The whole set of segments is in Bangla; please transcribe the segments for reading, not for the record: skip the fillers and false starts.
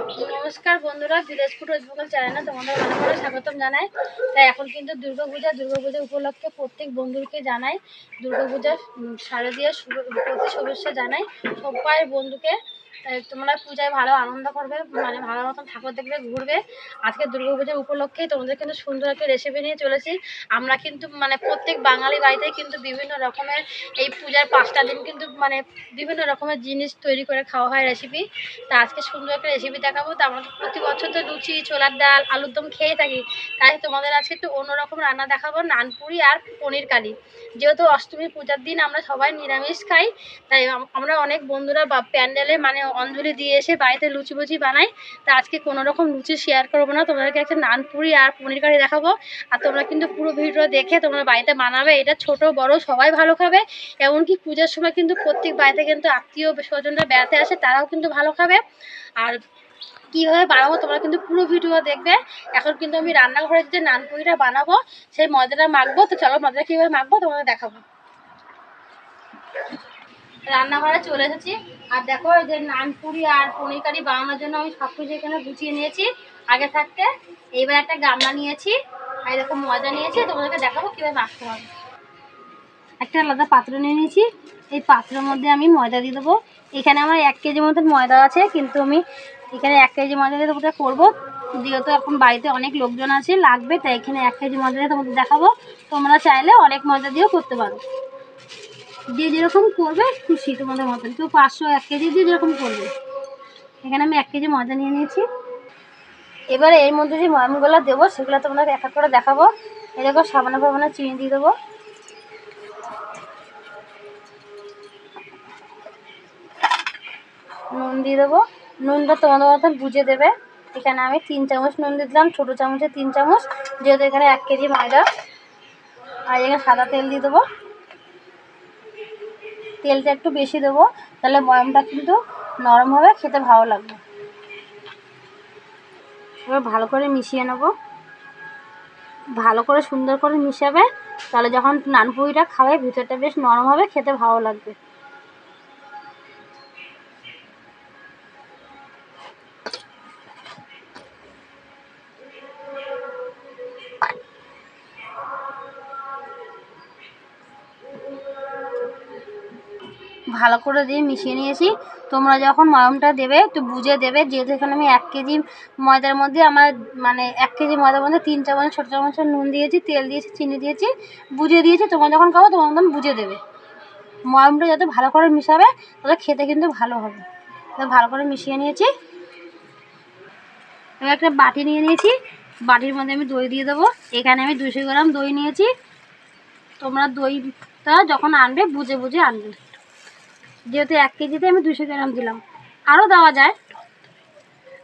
নমস্কার বন্ধুরা, ভিলেজ ফুড ওয়েস্ট বেঙ্গল চ্যানেলে তোমাদের অনেক অনেক স্বাগতম জানাই। তাই এখন কিন্তু দুর্গাপূজা উপলক্ষে প্রত্যেক বন্ধুকে জানাই দুর্গাপূজার শারদীয় প্রতি শুভেচ্ছা জানাই সবাই বন্ধুকে। তোমরা পূজায় ভালো আনন্দ করবে, মানে ভালো মতন ঠাকুর দেখবে, ঘুরবে। আজকে দুর্গাপূজা উপলক্ষে তোমাদের কিন্তু সুন্দর একটা রেসিপি নিয়ে চলেছি। আমরা কিন্তু মানে প্রত্যেক বাঙালি বাড়িতেই কিন্তু বিভিন্ন রকমের এই পূজার 5টা দিন কিন্তু মানে বিভিন্ন রকমের জিনিস তৈরি করে খাওয়া হয় রেসিপি। তা আজকে সুন্দর একটা রেসিপি দেখাবো। তা আমরা প্রতি বছর তো লুচি, ছোলার ডাল, আলুর দম খেয়ে থাকি। তাই তোমাদের আজকে একটু অন্যরকম রান্না দেখাবো, নানপুরি আর পনির কারি। যেহেতু অষ্টমী পূজার দিন আমরা সবাই নিরামিষ খাই, তাই আমরা অনেক বন্ধুরা বা প্যান্ডেলে মানে অঞ্জলি দিয়ে এসে বাড়িতে লুচি বুচি বানাই। তা আজকে কোনো রকম লুচি শেয়ার করবো না, তোমাদেরকে একটা নানপুরি আর পনির কারি দেখাবো। আর তোমরা কিন্তু পুরো ভিডিও দেখে তোমরা বাড়িতে বানাবে। এটা ছোট বড় সবাই ভালো খাবে। এমনকি পূজার সময় কিন্তু প্রত্যেক বাড়িতে কিন্তু আত্মীয় স্বজনরা বেড়াতে আসে, তারাও কিন্তু ভালো খাবে। আর কীভাবে বানাবো তোমরা কিন্তু পুরো ভিডিও দেখবে। এখন কিন্তু আমি রান্নাঘরে যে নানপুরিটা বানাবো সেই ময়দাটা মাখবো। তো চলো ময়দাটা কীভাবে মাখবো তোমাদের দেখাবো। রান্নাঘরে চলে এসেছি, আর দেখো যে নানপুরি আর পনির কারি বানানোর জন্য আমি সব কিছু এখানে গুছিয়ে নিয়েছি আগে থাকতে। এইবার একটা গামলা নিয়েছি, আর এরকম ময়দা নিয়েছি, তোমাদেরকে দেখাবো কীভাবে মাখতে হবে। একটা আলাদা পাত্র নিয়ে নিয়েছি, এই পাত্রের মধ্যে আমি ময়দা দিয়ে দেবো। এখানে আমার 1 কেজি মতন ময়দা আছে, কিন্তু আমি এখানে 1 কেজি ময়দা দিয়ে তোমাদের করবো। যেহেতু এখন বাড়িতে অনেক লোকজন আছে লাগবে, তাই এখানে 1 কেজি ময়দা দিয়ে তোমাদের দেখাবো। তোমরা চাইলে অনেক ময়দা দিয়েও করতে পারো, যে যেরকম করবে খুশি তোমাদের মতন। কেউ 500 1 কেজি দিয়ে যেরকম করবে। এখানে আমি 1 কেজি ময়দা নিয়ে নিয়েছি। এবারে এর মধ্যে যে ময়ামগুলো দেবো সেগুলো তোমাদের এক এক করে দেখাবো। এরকম সাবানা ফাবানা চিনি দিয়ে দেবো, নুন দিয়ে দেবো। নুনটা তোমাদের মতন বুঝে দেবে। এখানে আমি 3 চামচ নুন দিয়ে দিলাম, ছোটো চামচে 3 চামচ, যেহেতু এখানে 1 কেজি ময়দা। আর এখানে সাদা তেল দিয়ে দেবো, তেলটা একটু বেশি দেবো, তাহলে ময়ামটা কিন্তু নরম হবে, খেতে ভালো লাগবে। এবার ভালো করে মিশিয়ে নেব, ভালো করে সুন্দর করে মিশাবে, তাহলে যখন নানপুরিটা খাবে ভিতরটা বেশ নরম হবে, খেতে ভালো লাগবে। ভালো করে দিয়ে মিশিয়ে নিয়েছি। তোমরা যখন ময়ামটা দেবে একটু বুঝে দেবে, যেহেতু এখানে আমি 1 কেজি ময়দার মধ্যে আমার মানে 1 কেজি ময়দার মধ্যে 3 চামচ ছোটো চামচের নুন দিয়েছি, তেল দিয়েছি, চিনি দিয়েছি, বুঝে দিয়েছি। তোমরা যখন খাবো তোমার মতন বুঝে দেবে। ময়ামটা যাতে ভালো করে মিশাবে, তাহলে খেতে কিন্তু ভালো হবে। ভালো করে মিশিয়ে নিয়েছি। এবার একটা বাটি নিয়ে নিয়েছি, বাটির মধ্যে আমি দই দিয়ে দেবো। এখানে আমি 200 গ্রাম দই নিয়েছি। তোমরা দইটা যখন আনবে বুঝে বুঝে আনবে, যেহেতু 1 কেজিতে আমি 200 গ্রাম দিলাম, আরও দেওয়া যায়।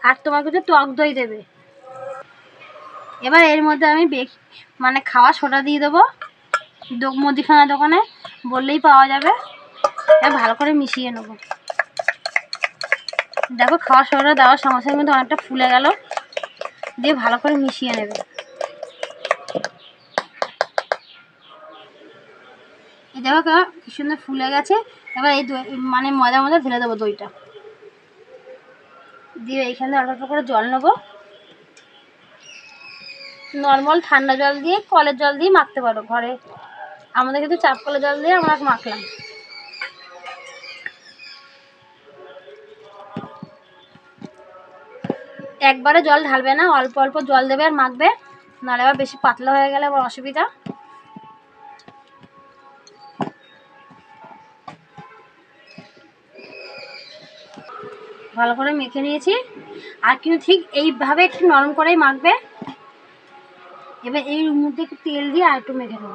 আর তোমার কাছে টক দই দেবে। এবার এর মধ্যে আমি মানে খাওয়া সোডা দিয়ে দেবো, মুদিখানা দোকানে বললেই পাওয়া যাবে। এবার ভালো করে মিশিয়ে নেব। দেখো খাওয়া সোডা দেওয়ার সঙ্গে সঙ্গে কিন্তু অনেকটা ফুলে গেল, দিয়ে ভালো করে মিশিয়ে নেবে। এই দেখো কি সুন্দর ফুলে গেছে। এবার এই দই মানে ময়দার মধ্যে ঢেলে দেবো দইটা, দিয়ে এইখানে অল্প অল্প করে জল নেবো। নর্মাল ঠান্ডা জল দিয়ে, কলের জল দিয়ে মাখতে পারো ঘরে, আমাদের কিন্তু চাপ কলের জল দিয়ে আমরা মাখলাম। একবারে জল ঢালবে না, অল্প অল্প জল দেবে আর মাখবে, নাহলে আবার বেশি পাতলা হয়ে গেলে আবার অসুবিধা। ভালো করে মেখে নিয়েছি, আর কিন্তু ঠিক এইভাবে একটু নরম করেই মাখবে। এবার এই মধ্যে একটু তেল দিয়ে আর একটু মেখে নেব।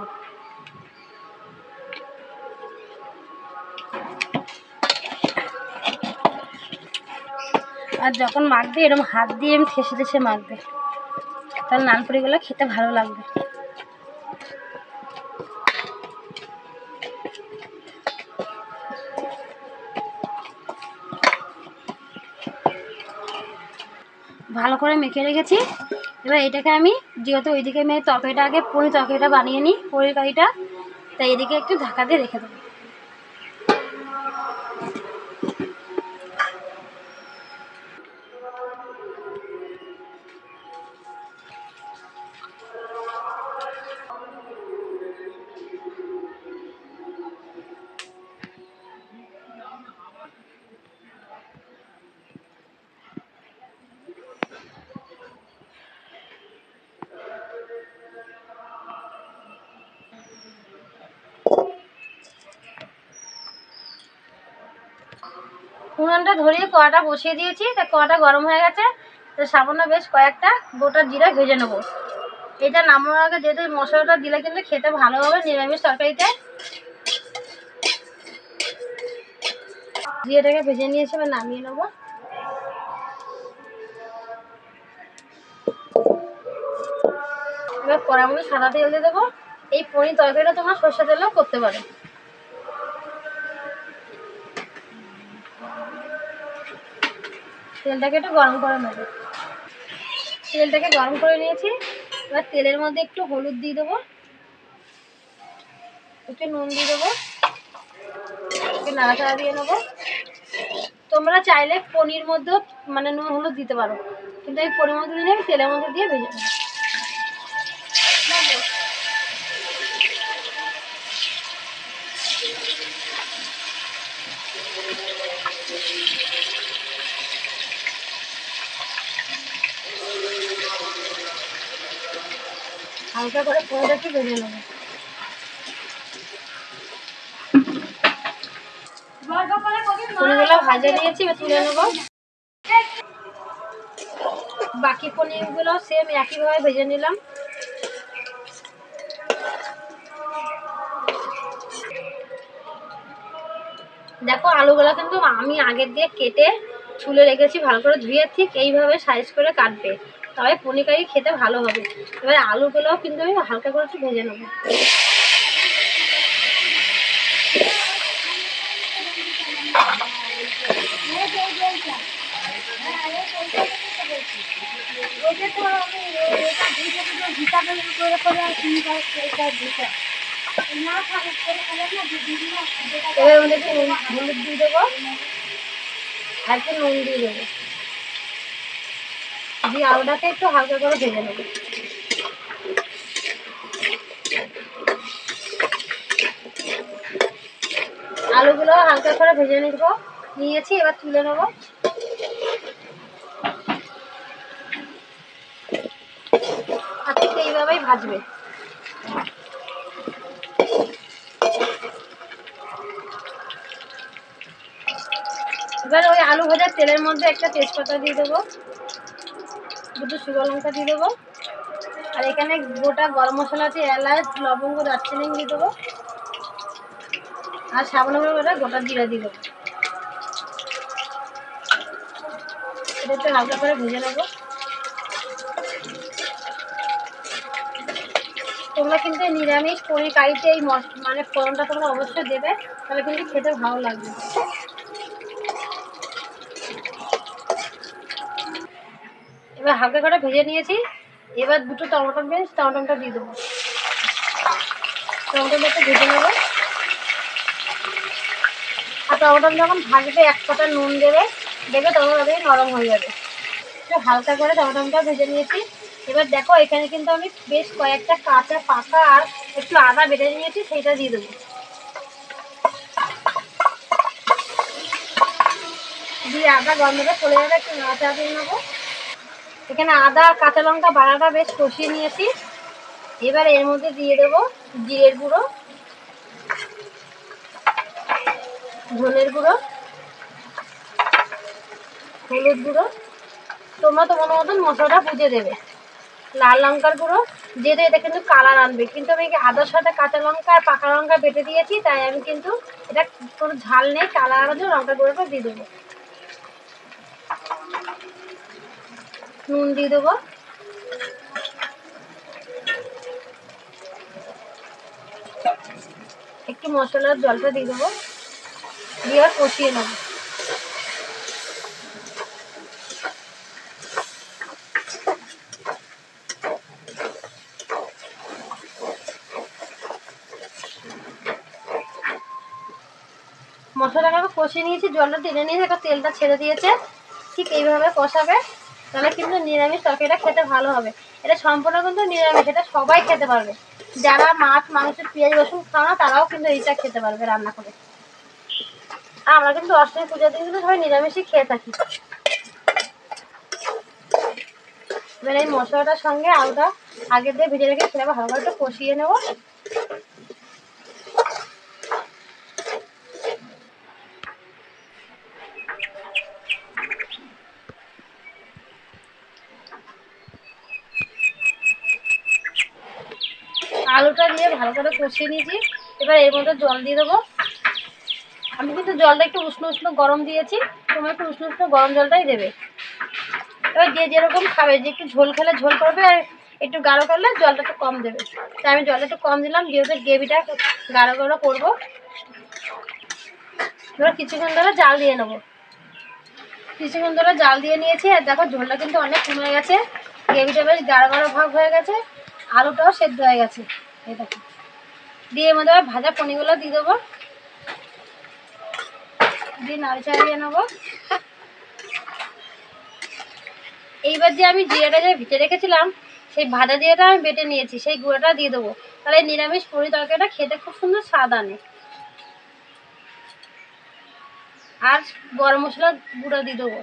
আর যখন মাখবে এরকম হাত দিয়ে আমি ঠেসে ঠেসে মাখবে, তাহলে নানপুরিগুলো খেতে ভালো লাগবে। ভালো করে মেখে রেখেছি। এবার এটাকে আমি যেহেতু ওইদিকে আমি তরকারিটা আগে পনির তরকারিটা বানিয়ে নিই, পনির কারিটা, তাই এদিকে একটু ঢাকা দিয়ে রেখে দেবো। উনানটা ধরিয়ে কড়াটা বসিয়ে দিয়েছি, তা কড়াটা গরম হয়ে গেছে। তো সামান্য বেশ কয়েকটা গোটা জিরা ভেজে নেবো। এটা নামানোর আগে যেহেতু মশলাটা দিলে কিন্তু খেতে ভালো হবে নিরামিষ তরকারিতে। জিরাটাকে ভেজে নিয়েছি, এবার নামিয়ে নেবো। এবার কড়ার মধ্যে সাদা তেল দিয়ে দেবো। এই পনির তরকারিটা তোমরা সর্ষে তেলেও করতে পারো। তেলটাকে একটু গরম করে নেবো। তেলটাকে গরম করে নিয়েছি। এবার তেলের মধ্যে একটু হলুদ দিয়ে দেবো, একটু নুন দিয়ে দেবো, একটু নাড়াচাড়া দিয়ে নেবো। তোমরা চাইলে পনির মধ্যেও মানে নুন হলুদ দিতে পারো, কিন্তু এই পনির মধ্যে দিলে আমি তেলের মধ্যে দিয়ে ভেজে নেবো। হালকা করে পনিরটাকে ভেজে নেবো। পনিরগুলো ভাজা নিয়েছি, এবার তুলে নেবো। বাকি পনিরগুলো সেম একইভাবে ভেজে নিলাম। দেখো আলুগুলো কিন্তু আমি আগের দিয়ে কেটে ছুলে রেখেছি, ভালো করে ধুয়ে ঠিক এইভাবে সাইজ করে কাটবে, তবে পনির কারি খেতে ভালো হবে। এবার আলুগুলোও কিন্তু আমি হালকা করে একটু ভেজে নেবো। এবার আমাদের একটু হলুদ দিয়ে দেবো আর একটু নুন দিয়ে দেবো, দিয়ে আলুটাকে একটু হালকা করে ভেজে নেবো। আলুগুলো হালকা করে ভেজে নিয়েছি, এবার তুলে নেবো। আর ঠিক এইভাবেই ভাজবে। এবার ওই আলু ভাজার তেলের মধ্যে একটা তেজপাতা দিয়ে দেবো, দুটো শুকনো লঙ্কা দিয়ে দেবো, আর এখানে গোটা গরম মশলা আছে, এলাচ লবঙ্গ দারচিনি দিয়ে দেবো, আর সামান্য করে গোটা জিরা দিয়ে দেবো। এটা একটু হালকা করে ভেজে নেবো। তোমরা কিন্তু নিরামিষ পনির কারিতে এই মানে ফোড়নটা তোমরা অবশ্যই দেবে, তাহলে কিন্তু খেতে ভালো লাগবে। এবার হালকা করে ভেজে নিয়েছি। এবার দুটো টমেটো বেশ টমেটোটা দিয়ে দেবো, টমেটোটা একটু ভেজে নেবো। আর টমেটো যখন ভাজবে এক ফোঁটা নুন দেবে, দেখবে টমেটোটাই নরম হয়ে যাবে। একটু হালকা করে টমেটোটা ভেজে নিয়েছি। এবার দেখো এখানে কিন্তু আমি বেশ কয়েকটা কাঁচা পাকা আর একটু আদা বেটে নিয়েছি, সেইটা দিয়ে দেবো। দিয়ে আদা গন্ধটা চলে যাবে, একটু নাড়াচাড়া দিয়ে নেবো। এখানে আদা আর কাঁচা লঙ্কা বাটাটা বেশ কষিয়ে নিয়েছি। এবার এর মধ্যে দিয়ে দেবো জিরের গুঁড়ো, ধনের গুঁড়ো, হলুদ গুঁড়ো। তোমরা তোমার মতন মশলাটা বুঝে দেবে। লাল লঙ্কার গুঁড়ো, যেহেতু এটা কিন্তু কালার আনবে, কিন্তু আমি আদার সাথে কাঁচা লঙ্কা আর পাকা লঙ্কা বেটে দিয়েছি, তাই আমি কিন্তু এটা কোনো ঝাল নেই, কালার আনার জন্য লঙ্কার গুঁড়োটা দিয়ে দেবো। নুন দিয়ে দেবো, একটু মশলার জলটা দিয়ে দেবো, দিয়ে আর কষিয়ে নেবো। মশলাটাকে কষিয়ে নিয়েছি, জলটা টেনে নিয়েছি, একটা তেলটা ছেড়ে দিয়েছে। ঠিক এইভাবে কষাবে, তাহলে কিন্তু নিরামিষ তরকারিটা খেতে ভালো হবে। এটা সম্পূর্ণ কিন্তু নিরামিষ, এটা সবাই খেতে পারবে। যারা মাছ মাংস পেঁয়াজ রসুন খাও না, তারাও কিন্তু এইটা খেতে পারবে রান্না করে। আর আমরা কিন্তু অষ্টমী পূজার দিন কিন্তু সবাই নিরামিষই খেয়ে থাকি। এবার এই মশলাটার সঙ্গে আলুটা আগে দিয়ে ভেজে রেখে সেটা ভালো করে একটু কষিয়ে নেবো। দিয়ে ভালো করে কষিয়ে নিয়েছি। এবার এর মধ্যে জল দিয়ে দেবো। আমি কিন্তু জলটা একটু উষ্ণ উষ্ণ গরম দিয়েছি, তোমরা একটু উষ্ণ উষ্ণ গরম জলটাই দেবে। এবার যে যেরকম খাবে, যে একটু ঝোল খেলে ঝোল করবে, আর একটু গাঢ় করলে জলটা একটু কম দেবে। তাই আমি জলটা একটু কম দিলাম, যেহেতু গ্রেভিটা গাঢ় গাঢ় করবো। এবার কিছুক্ষণ ধরে জাল দিয়ে নেবো। কিছুক্ষণ ধরে জাল দিয়ে নিয়েছি, আর দেখো ঝোলটা কিন্তু অনেক কমে গেছে, গ্রেভিটা বেশ গাঢ় গাঢ় ভাব হয়ে গেছে, আলুটাও সেদ্ধ হয়ে গেছে। এই দেখো, দিয়ে এর মধ্যে ভাজা পনিরগুলো দিয়ে দেবো, দিয়ে নাড়ি চাড়িয়ে নেবো। এইবার যে আমি জিরাটা যে ভিজে রেখেছিলাম, সেই ভাজা জিরাটা আমি বেটে নিয়েছি, সেই গুঁড়োটা দিয়ে দেবো। তাহলে নিরামিষ পনির তরকারিটা খেতে খুব সুন্দর স্বাদ আনে। আর গরম মশলা গুঁড়ো দিয়ে দেবো।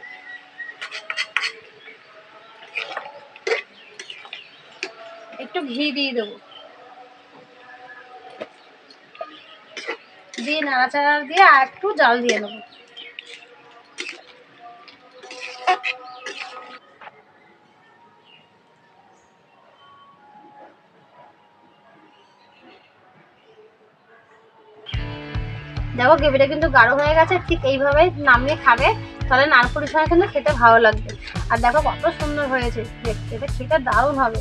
একটু ঘি দিয়ে দেবো, দিয়ে নাড়াচাড়া দিয়ে আর একটু জাল দিয়ে নেবো। দেখো গ্রেভিটা কিন্তু গাঢ় হয়ে গেছে, ঠিক এইভাবেই নামিয়ে খাবে, তাহলে নারপুরির সঙ্গে কিন্তু খেতে ভালো লাগবে। আর দেখো কত সুন্দর হয়েছে দেখতে, এটা খেতে দারুণ হবে।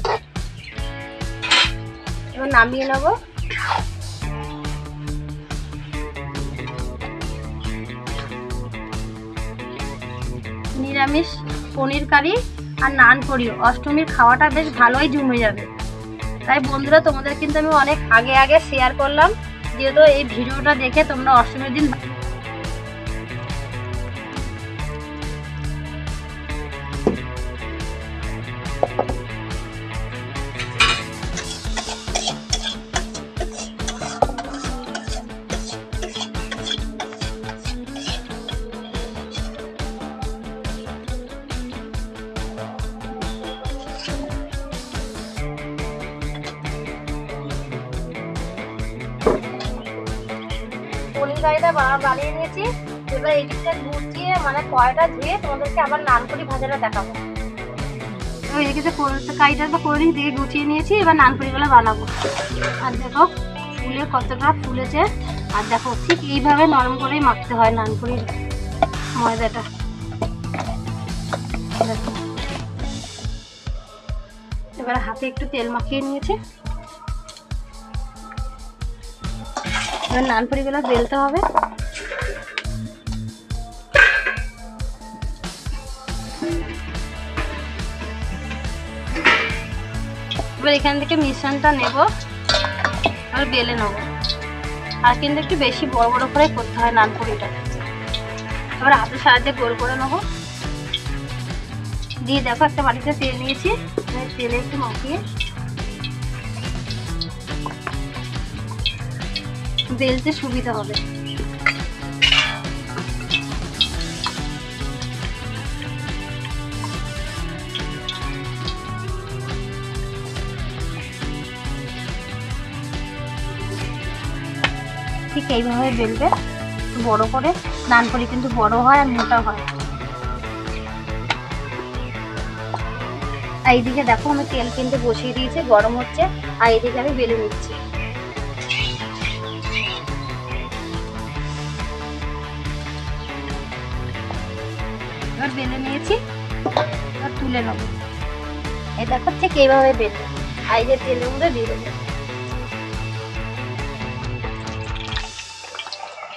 এবার নামিয়ে নেবো। নিরামিষ পনির কারি আর নান করি, অষ্টমীর খাওয়াটা বেশ ভালোই জমে যাবে। তাই বন্ধুরা, তোমাদের কিন্তু আমি অনেক আগে আগে শেয়ার করলাম, যেহেতু এই ভিডিওটা দেখে তোমরা অষ্টমীর দিন পনির কারিটা বানিয়ে নিয়েছি। এবার এই দিকটা গুছিয়ে, মানে কড়াইটা ধুয়ে তোমাদেরকে আবার নান করি ভাজাটা দেখাবো। এদিকে যে কারিটা করে নিয়ে দিকে গুছিয়ে নিয়েছি, এবার নান করিগুলো বানাবো। আর দেখো ফুলে কতটা ফুলেছে, আর দেখো ঠিক এইভাবে নরম করেই মাখতে হয় নান করির ময়দাটা। এবার হাতে একটু তেল মাখিয়ে নিয়েছি। এবার নানপুরিগুলো বেলতে হবে। এবার এখান থেকে মিশ্রণটা নেব আর বেলে নেব। আর কিন্তু একটু বেশি বড় বড় করে করতে হয় নানপুরিটা। এবার হাতের সাহায্যে গোল করে নেব। দিয়ে দেখো একটা বাটিতে তেল নিয়েছি, তেলে একটু মাখিয়ে বেলতে সুবিধা হবে। ঠিক এইভাবে বেলবে বড় করে। নানপুরি কিন্তু বড় হয় আর মোটা হয়। আর এইদিকে দেখো আমি তেল কিন্তু বসিয়ে দিয়েছি, গরম হচ্ছে, আর এইদিকে আমি বেলে নিচ্ছি। এবার বেলে নিয়েছি, এবার তুলে নেব। এই দেখো ঠিক এইভাবে বেলে, আর এই যে তেলের মধ্যে দিয়ে দেবো।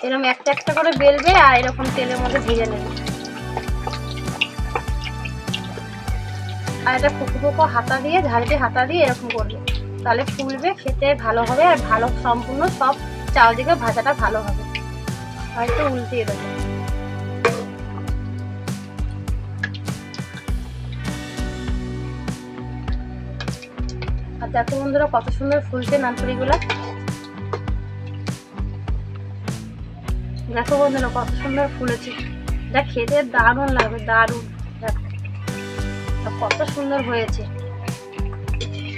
এরকম একটা একটা করে বেলবে, আর এরকম তেলের মধ্যে ভেজে নেবে। আর এটা ফুকো ফুকো হাতা দিয়ে, ঝাড়িতে হাতা দিয়ে এরকম করবে, তাহলে ফুলবে, খেতে ভালো হবে, আর ভালো সম্পূর্ণ সব চারদিকে ভাজাটা ভালো হবে। আর একটু উল্টিয়ে দেবো। আর দেখো বন্ধুরা কত সুন্দর ফুলছে নানপুরিগুলো। দেখো বন্ধুরা কত সুন্দর ফুলেছে, এটা খেতে দারুণ লাগবে, দারুণ। দেখো কত সুন্দর হয়েছে।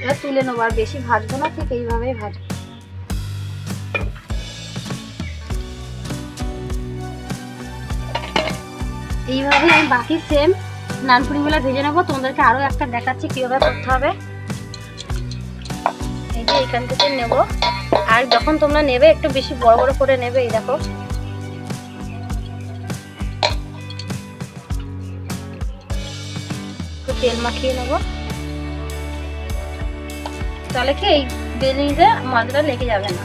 এবার তুলে নেবো, আর বেশি ভাজবো না, ঠিক এইভাবেই ভাজবো। এইভাবে আমি বাকি সেম নানপুরিগুলো ভেজে নেবো। তোমাদেরকে আরো একটা দেখাচ্ছি কিভাবে করতে হবে। এই যে এইখান থেকে নেব। আর যখন তোমরা নেবে একটু বেশি বড় বড় করে নেবে। এই দেখো একটু তেল মাখিয়ে নেব, তাহলে কি এই বেলুনিতে ময়দাটা লেগে যাবে না।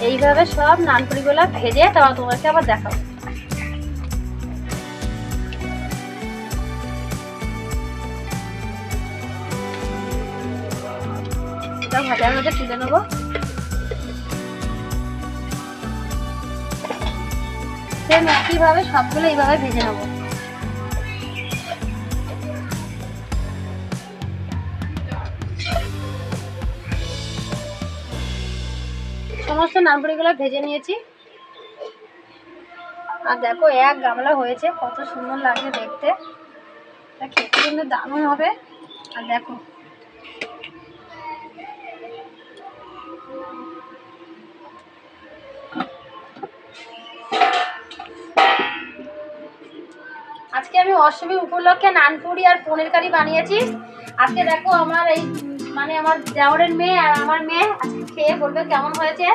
এইভাবে সব নানপুরিগুলো ভেজে তারপর তোমাকে আবার দেখাবো। এটা ভাজার মধ্যে তুলে নেবো। সেম একইভাবে সবগুলো এইভাবে ভেজে নেবো। সমস্ত নানপুরিগুলো ভেজে নিয়েছি। আর দেখো এক গামলা হয়েছে, কত সুন্দর লাগছে দেখতে, খেতে কিন্তু দারুণ হবে। আর দেখো আজকে আমি অষ্টমী উপলক্ষে নানপুরি আর পনির কারি বানিয়েছি। আজকে দেখো আমার এই মানে আমার দেওরের মেয়ে আর আমার মেয়ে আজকে খেয়ে বলবে কেমন হয়েছে।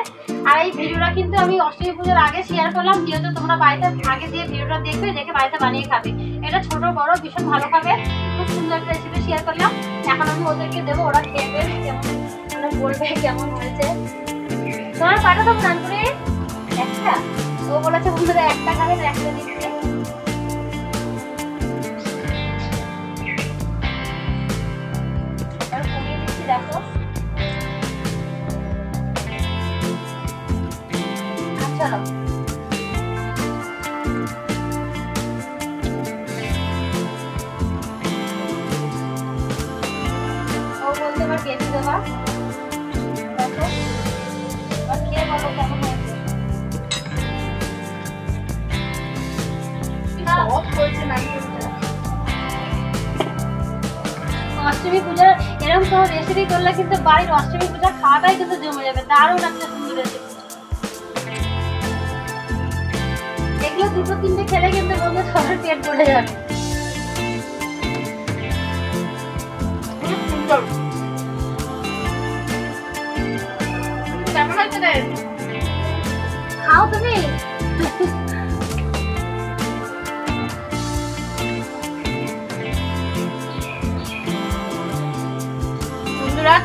আর এই ভিডিওটা কিন্তু আমি অষ্টমী পুজোর আগে শেয়ার করলাম, যেহেতু তোমরা বাড়িতে আগে দিয়ে ভিডিওটা দেখবে, দেখে বাড়িতে বানিয়ে খাবে। এটা ছোট বড় ভীষণ ভালো খাবে, খুব সুন্দর একটা রেসিপি শেয়ার করলাম। এখন আমি ওদেরকে দেবো, ওরা খেয়ে কেমন মানে বলবে কেমন হয়েছে। তোমার পাঠা দেবো নানপুরি একটা, ও বলেছে বন্ধুরা একটা খাবে, একটা দিচ্ছে। দেখো আচ্ছা ও বলতে এবার কেটে দেবা। দেখো এবার খেয়ে বলো কেমন হয়েছে। অষ্টমী পূজার এরকম কোনো রেসিপি করলে কিন্তু বাড়ির অষ্টমী পূজা খাওয়াটাই কিন্তু জমে যাবে। দারুণ একটা সুন্দর রেসিপি। এগুলো দুটো তিনটে খেলে কিন্তু বন্ধু সবার পেট ভরে যাবে। কেমন হয়েছে রে? খাও তুমি।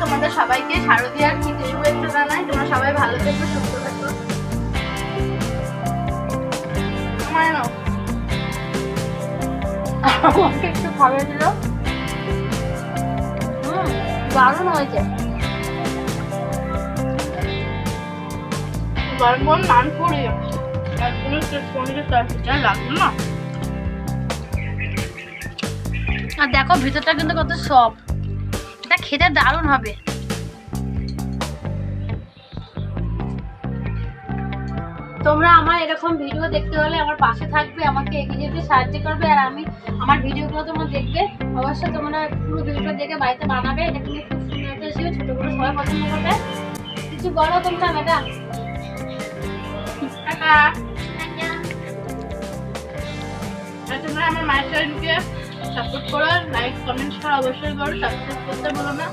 তোমাদের সবাইকে শারদীয়ার প্রীতি শুভেচ্ছা জানাই। তোমরা সবাই ভালো থেকো, সুস্থ থেকো। আমাকে একটু খাবার দিল, দারুণ হয়েছে। গরম গরম নানপুরি আর পনিরের তরকারি লাগবে না। আর দেখো ভিতরটা কিন্তু কত সফট, এটা খেতে দারুণ হবে। তোমরা আমার এরকম ভিডিও দেখতে হলে আমার পাশে থাকবে, আমাকে এগিয়ে যেতে সাহায্য করবে। আর আমি আমার ভিডিওগুলো তোমরা দেখবে, অবশ্যই তোমরা পুরো ভিডিওটা দেখে বাড়িতে বানাবে। এটা কিন্তু খুব সুন্দর একটা রেসিপি, ছোট করে সবাই পছন্দ করবে। কিছু বলো তোমরা ম্যাডাম। তোমরা আমার মায়ের চ্যানেলকে সাপোর্ট করো, লাইক কমেন্ট শেয়ার অবশ্যই করো, সাবস্ক্রাইব করতে ভুলো না।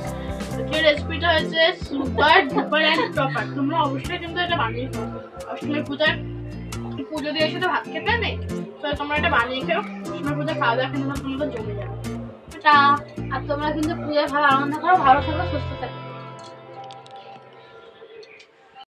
যে রেসিপিটা হয়েছে সুপার ডুপার এন্ড প্রপার, তোমরা অবশ্যই কিন্তু এটা বানিয়ে খাবে। অষ্টমী পুজো দিয়ে এসে তো ভাত খেতে নেই, তো তোমরা এটা বানিয়ে খেও, সময় পুজো খাওয়া দাওয়া কিন্তু তোমাদের জমে যাবে। টা আর তোমরা কিন্তু পূজায় ভালো আনন্দ করো, ভালো থাকো, সুস্থ থাকো।